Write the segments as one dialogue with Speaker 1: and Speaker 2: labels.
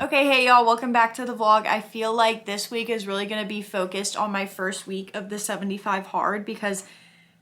Speaker 1: Okay, hey y'all, welcome back to the vlog. I feel like this week is really going to be focused on my first week of the 75 hard because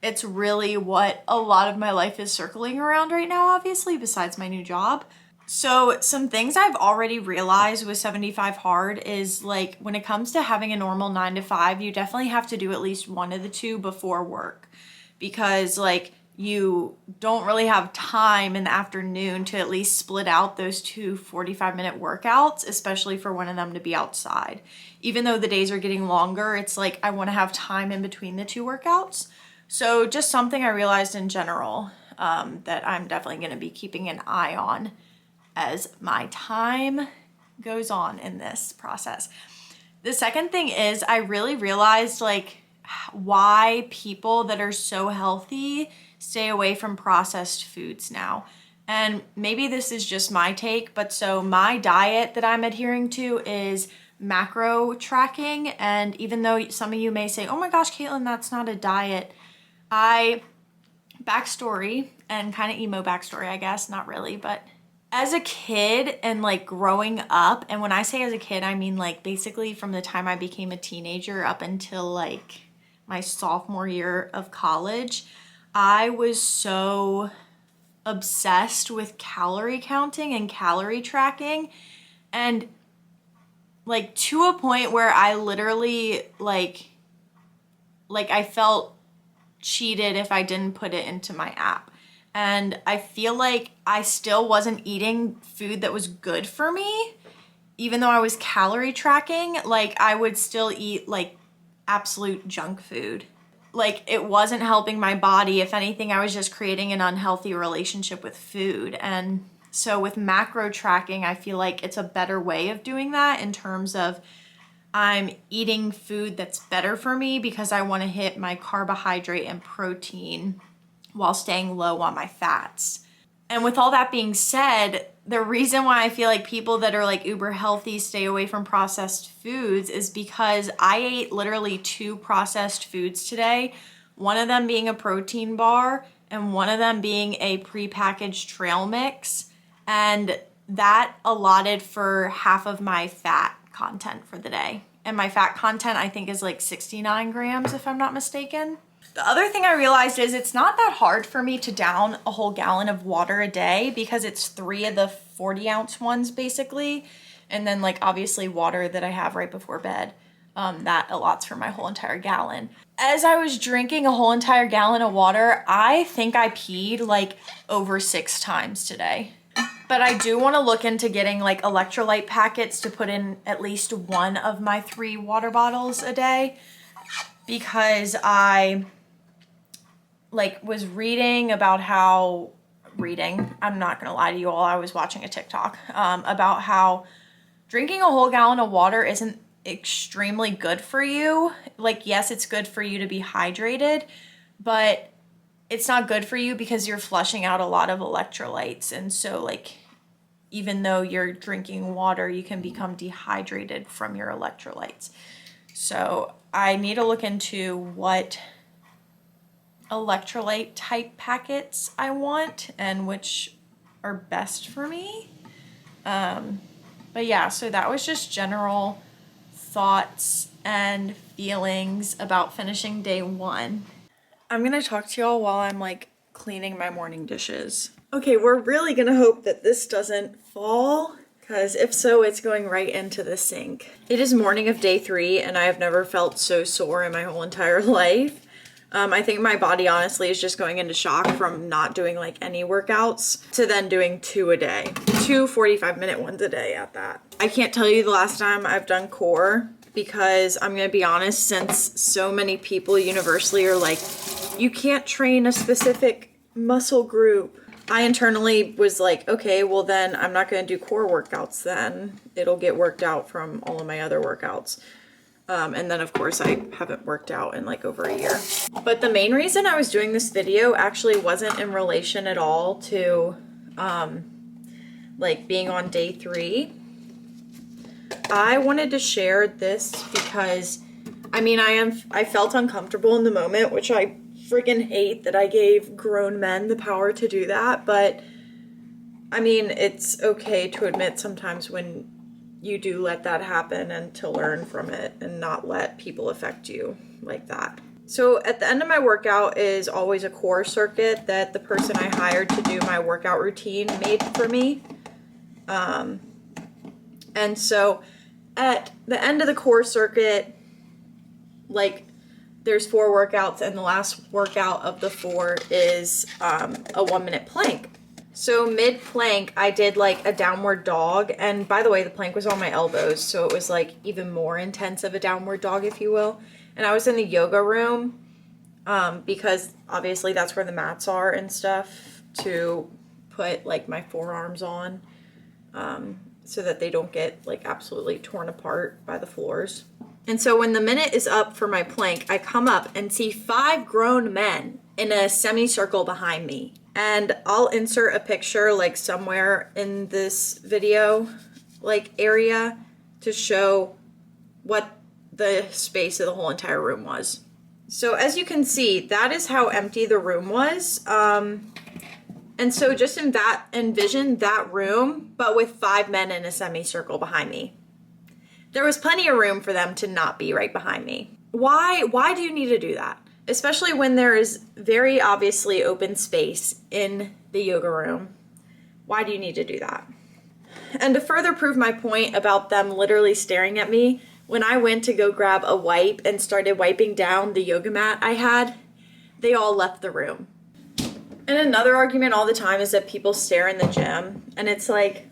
Speaker 1: it's really what a lot of my life is circling around right now, obviously, besides my new job. So some things I've already realized with 75 hard is like when it comes to having a normal 9 to 5, you definitely have to do at least one of the two before work because like you don't really have time in the afternoon to at least split out those two 45-minute workouts, especially for one of them to be outside. Even though the days are getting longer, it's like I want to have time in between the two workouts. So just something I realized in general that I'm definitely going to be keeping an eye on as my time goes on in this process. The second thing is I really realized like why people that are so healthy stay away from processed foods now. And maybe this is just my take, but so my diet that I'm adhering to is macro tracking. And even though some of you may say, oh my gosh, Caitlin, that's not a diet. Backstory and kind of emo backstory, I guess, not really, but as a kid and like growing up, and when I say as a kid, I mean like basically from the time I became a teenager up until like my sophomore year of college, I was so obsessed with calorie counting and calorie tracking, and like to a point where I literally like I felt cheated if I didn't put it into my app. And I feel like I still wasn't eating food that was good for me. Even though I was calorie tracking, like I would still eat like absolute junk food. Like it wasn't helping my body. If anything, I was just creating an unhealthy relationship with food. And so with macro tracking, I feel like it's a better way of doing that in terms of I'm eating food that's better for me because I want to hit my carbohydrate and protein while staying low on my fats. And with all that being said, the reason why I feel like people that are like uber healthy stay away from processed foods is because I ate literally 2 processed foods today, one of them being a protein bar and one of them being a prepackaged trail mix. And that allotted for half of my fat content for the day. And my fat content I think is like 69 grams if I'm not mistaken. The other thing I realized is it's not that hard for me to down a whole gallon of water a day because it's 3 of the 40-ounce ones basically. And then like obviously water that I have right before bed, that allots for my whole entire gallon. As I was drinking a whole entire gallon of water, I think I peed like over 6 times today. But I do want to look into getting like electrolyte packets to put in at least one of my 3 water bottles a day because I like was reading about how I'm not gonna lie to you all, I was watching a TikTok about how drinking a whole gallon of water isn't extremely good for you. Like yes, it's good for you to be hydrated, but it's not good for you because you're flushing out a lot of electrolytes. And so like even though you're drinking water, you can become dehydrated from your electrolytes. So I need to look into what electrolyte type packets I want and which are best for me. But yeah, so that was just general thoughts and feelings about finishing day 1. I'm gonna talk to y'all while I'm like cleaning my morning dishes. Okay, we're really gonna hope that this doesn't fall because if so, it's going right into the sink. It is morning of day 3 and I have never felt so sore in my whole entire life. I think my body honestly is just going into shock from not doing like any workouts to then doing 2 a day. 2 45-minute ones a day at that. I can't tell you the last time I've done core because I'm gonna be honest, since so many people universally are like, you can't train a specific muscle group. I internally was like, okay, well then I'm not gonna do core workouts then. It'll get worked out from all of my other workouts. And then of course I haven't worked out in like over a year. But the main reason I was doing this video actually wasn't in relation at all to like being on day 3. I wanted to share this because I mean I felt uncomfortable in the moment, which I freaking hate that I gave grown men the power to do that, but I mean it's okay to admit sometimes when you do let that happen and to learn from it and not let people affect you like that. So at the end of my workout is always a core circuit that the person I hired to do my workout routine made for me. And so at the end of the core circuit, like there's 4 workouts and the last workout of the 4 is a 1-minute plank. So mid plank, I did like a downward dog. And by the way, the plank was on my elbows. So it was like even more intense of a downward dog, if you will. And I was in the yoga room because obviously that's where the mats are and stuff to put like my forearms on so that they don't get like absolutely torn apart by the floors. And so when the minute is up for my plank, I come up and see 5 grown men in a semicircle behind me. And I'll insert a picture like somewhere in this video like area to show what the space of the whole entire room was. So as you can see, that is how empty the room was. And so just envision that room, but with 5 men in a semicircle behind me. There was plenty of room for them to not be right behind me. Why do you need to do that? Especially when there is very obviously open space in the yoga room. Why do you need to do that? And to further prove my point about them literally staring at me, when I went to go grab a wipe and started wiping down the yoga mat I had, they all left the room. And another argument all the time is that people stare in the gym. And it's like,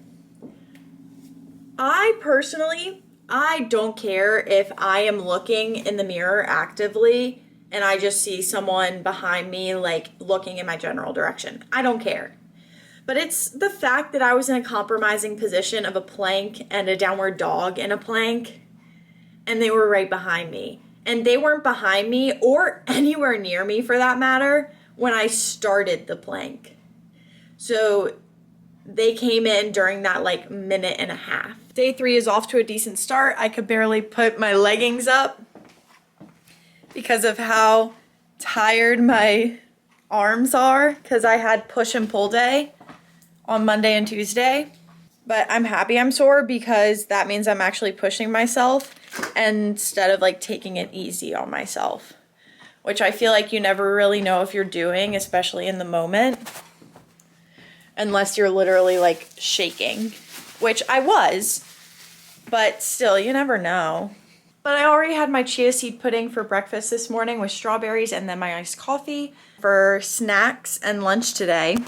Speaker 1: I don't care if I am looking in the mirror actively and I just see someone behind me like looking in my general direction. I don't care. But it's the fact that I was in a compromising position of a plank and a downward dog in a plank, and they were right behind me. And they weren't behind me or anywhere near me for that matter when I started the plank. So they came in during that like minute and a half. Day 3 is off to a decent start. I could barely put my leggings up because of how tired my arms are because I had push and pull day on Monday and Tuesday. But I'm happy I'm sore because that means I'm actually pushing myself instead of like taking it easy on myself, which I feel like you never really know if you're doing, especially in the moment, unless you're literally like shaking, which I was, but still, you never know. But I already had my chia seed pudding for breakfast this morning with strawberries and then my iced coffee. For snacks and lunch today,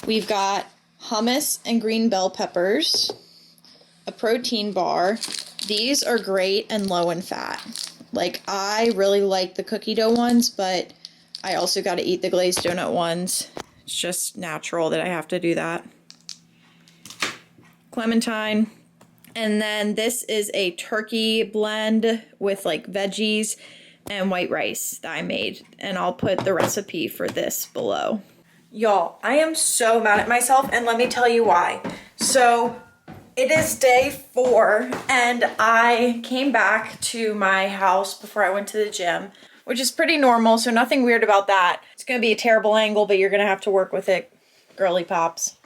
Speaker 1: we've got hummus and green bell peppers, a protein bar. These are great and low in fat. Like, I really like the cookie dough ones, but I also got to eat the glazed donut ones. It's just natural that I have to do that. Clementine. And then this is a turkey blend with like veggies and white rice that I made. And I'll put the recipe for this below. Y'all, I am so mad at myself, and let me tell you why. So it is day 4 and I came back to my house before I went to the gym, which is pretty normal, so nothing weird about that. It's gonna be a terrible angle, but you're gonna have to work with it, girly pops.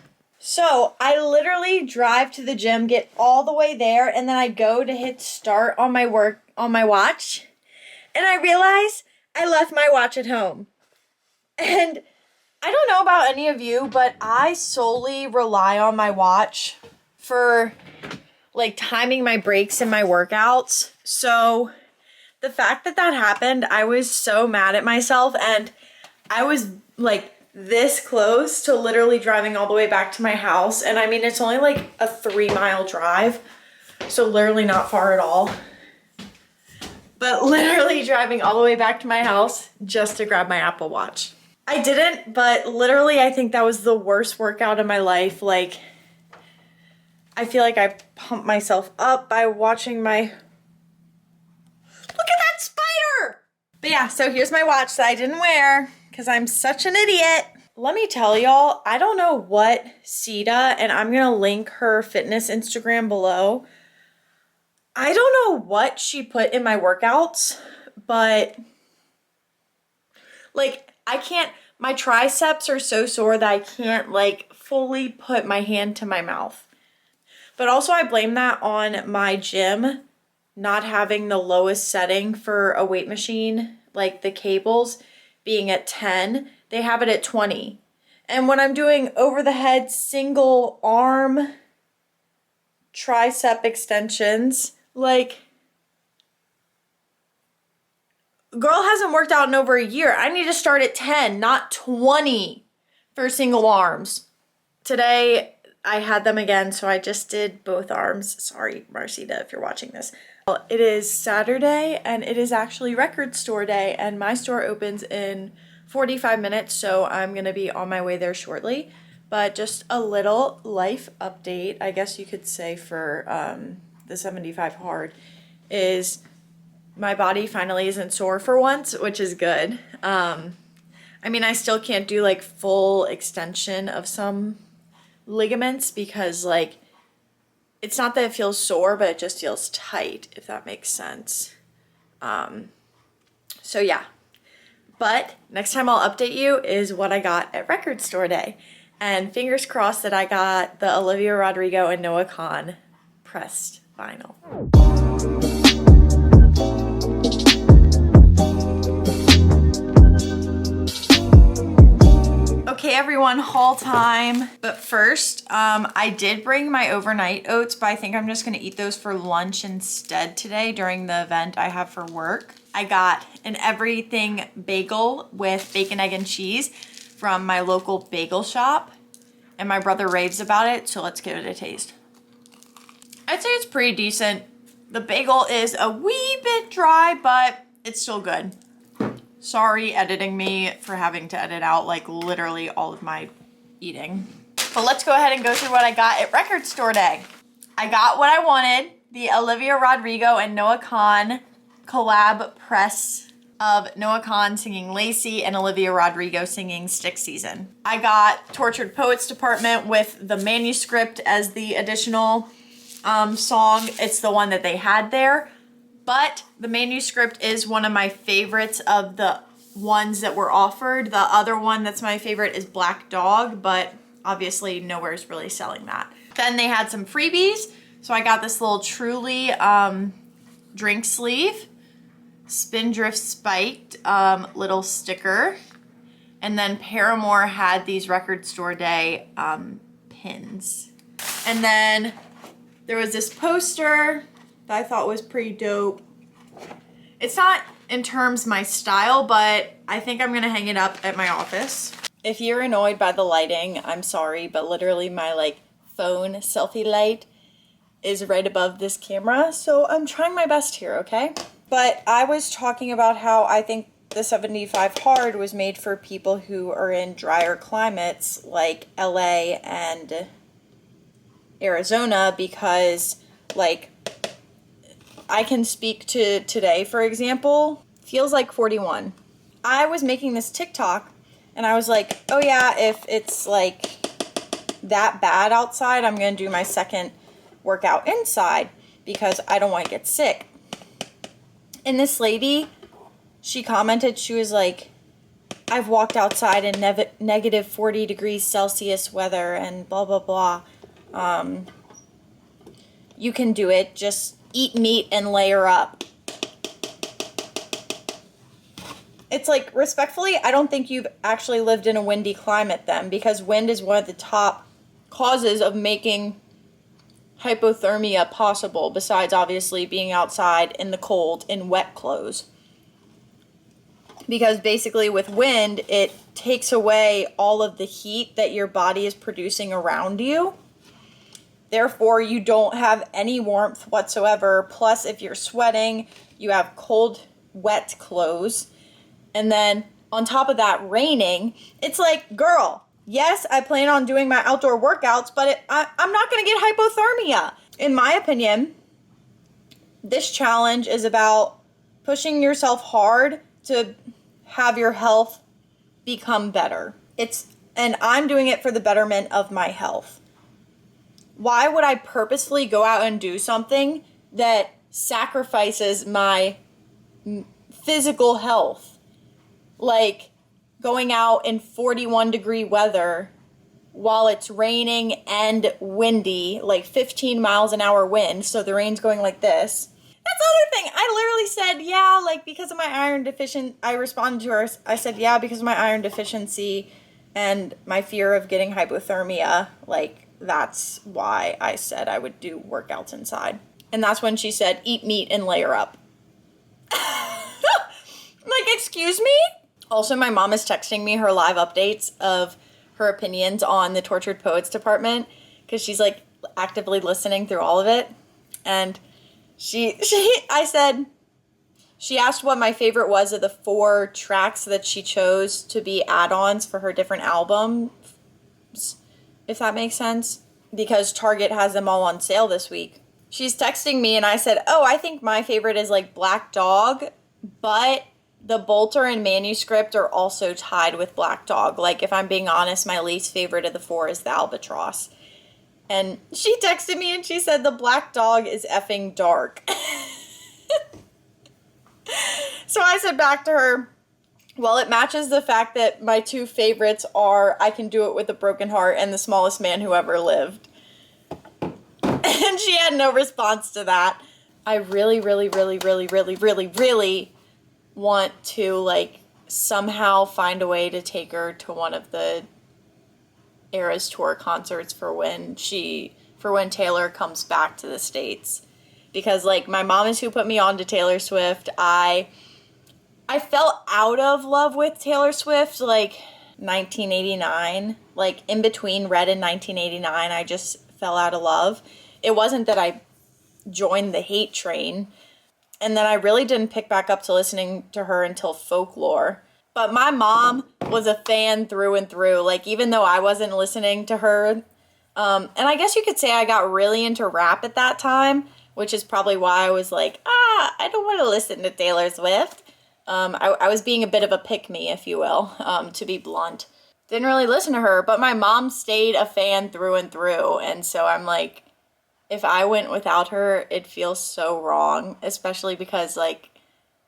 Speaker 1: So I literally drive to the gym, get all the way there, and then I go to hit start on my watch, and I realize I left my watch at home. And I don't know about any of you, but I solely rely on my watch for like timing my breaks and my workouts. So the fact that that happened, I was so mad at myself, and I was like this close to literally driving all the way back to my house. And I mean, it's only like a 3-mile drive, so literally not far at all. But literally driving all the way back to my house just to grab my Apple Watch. I didn't, but literally I think that was the worst workout of my life. Like, I feel like I pumped myself up by watching my... Look at that spider! But yeah, so here's my watch that I didn't wear because I'm such an idiot. Let me tell y'all, I don't know what Sita, and I'm going to link her fitness Instagram below. I don't know what she put in my workouts, but like I can't, my triceps are so sore that I can't like fully put my hand to my mouth. But also I blame that on my gym not having the lowest setting for a weight machine, like the cables being at 10, they have it at 20. And when I'm doing over the head single arm tricep extensions, like, girl hasn't worked out in over a year. I need to start at 10, not 20 for single arms. Today I had them again, so I just did both arms. Sorry, Marcita, if you're watching this. Well, it is Saturday and it is actually record store day, and my store opens in 45 minutes, so I'm gonna be on my way there shortly. But just a little life update, I guess you could say, for the 75 hard is my body finally isn't sore for once, which is good. I mean, I still can't do like full extension of some ligaments because like, it's not that it feels sore, but it just feels tight, if that makes sense. So yeah, but next time I'll update you is what I got at record store day. And fingers crossed that I got the Olivia Rodrigo and Noah Kahan pressed vinyl. Okay, everyone, haul time. But first, I did bring my overnight oats, but I think I'm just gonna eat those for lunch instead today during the event I have for work. I got an everything bagel with bacon, egg, and cheese from my local bagel shop, and my brother raves about it, so let's give it a taste. I'd say it's pretty decent. The bagel is a wee bit dry, but it's still good. Sorry, editing me, for having to edit out like literally all of my eating. But let's go ahead and go through what I got at record store day. I got what I wanted, the Olivia Rodrigo and Noah Kahan collab press of Noah Kahan singing Lacy and Olivia Rodrigo singing Stick Season. I got Tortured Poets Department with the manuscript as the additional song. It's the one that they had there. But the manuscript is one of my favorites of the ones that were offered. The other one that's my favorite is Black Dog, but obviously nowhere's really selling that. Then they had some freebies. So I got this little Truly drink sleeve, Spindrift spiked little sticker. And then Paramore had these record store day pins. And then there was this poster that I thought was pretty dope. It's not in terms my style, but I think I'm gonna hang it up at my office. If you're annoyed by the lighting, I'm sorry, but literally my like phone selfie light is right above this camera, so I'm trying my best here, okay? But I was talking about how I think the 75 hard was made for people who are in drier climates like LA and Arizona, because like, I can speak to today, for example, feels like 41. I was making this TikTok and I was like, oh yeah, if it's like that bad outside, I'm gonna do my second workout inside because I don't want to get sick. And this lady, she commented, she was like, I've walked outside in negative 40 degrees Celsius weather and blah, blah, blah. You can do it, just eat meat and layer up. It's like, respectfully, I don't think you've actually lived in a windy climate then, because wind is one of the top causes of making hypothermia possible, besides obviously being outside in the cold in wet clothes. Because basically with wind, it takes away all of the heat that your body is producing around you. Therefore, you don't have any warmth whatsoever. Plus, if you're sweating, you have cold, wet clothes. And then on top of that, raining. It's like, girl, yes, I plan on doing my outdoor workouts, but I'm not going to get hypothermia. In my opinion, this challenge is about pushing yourself hard to have your health become better. And I'm doing it for the betterment of my health. Why would I purposefully go out and do something that sacrifices my physical health? Like going out in 41 degree weather while it's raining and windy, like 15 miles an hour wind, so the rain's going like this. That's the other thing. I literally said, yeah, like because of my iron deficiency. I responded to her. I said, yeah, because of my iron deficiency and my fear of getting hypothermia. Like, that's why I said I would do workouts inside. And that's when she said, eat meat and layer up. Like, excuse me? Also, my mom is texting me her live updates of her opinions on the Tortured Poets department because she's like actively listening through all of it. And she asked what my favorite was of the 4 tracks that she chose to be add-ons for her different albums, if that makes sense, because Target has them all on sale this week. She's texting me and I said, oh, I think my favorite is like Black Dog, but the Bolter and Manuscript are also tied with Black Dog. Like, if I'm being honest, my least favorite of the 4 is the Albatross. And she texted me and she said the Black Dog is effing dark. So I said back to her, well, it matches the fact that my 2 favorites are I Can Do It With a Broken Heart and The Smallest Man Who Ever Lived. And she had no response to that. I really want to, like, somehow find a way to take her to one of the Eras Tour concerts for when Taylor comes back to the States. Because, like, my mom is who put me on to Taylor Swift. I fell out of love with Taylor Swift, like, 1989. Like, in between Red and 1989, I just fell out of love. It wasn't that I joined the hate train. And then I really didn't pick back up to listening to her until Folklore. But my mom was a fan through and through. Like, even though I wasn't listening to her. And I guess you could say I got really into rap at that time, which is probably why I was like, I don't want to listen to Taylor Swift. I was being a bit of a pick-me, if you will, to be blunt. Didn't really listen to her, but my mom stayed a fan through and through. And so I'm like, if I went without her, it feels so wrong, especially because, like,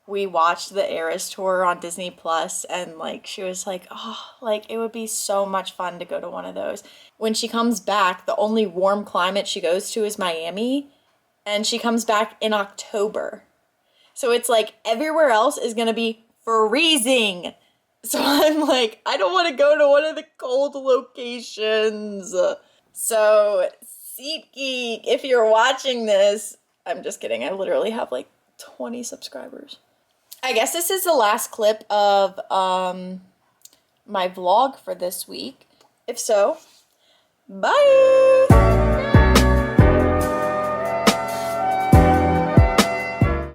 Speaker 1: we watched the Eras Tour on Disney Plus, and, like, she was like, oh, like, it would be so much fun to go to one of those. When she comes back, the only warm climate she goes to is Miami, and she comes back in October. So it's like everywhere else is going to be freezing. So I'm like, I don't want to go to one of the cold locations. So SeatGeek, if you're watching this, I'm just kidding. I literally have like 20 subscribers. I guess this is the last clip of my vlog for this week. If so, bye!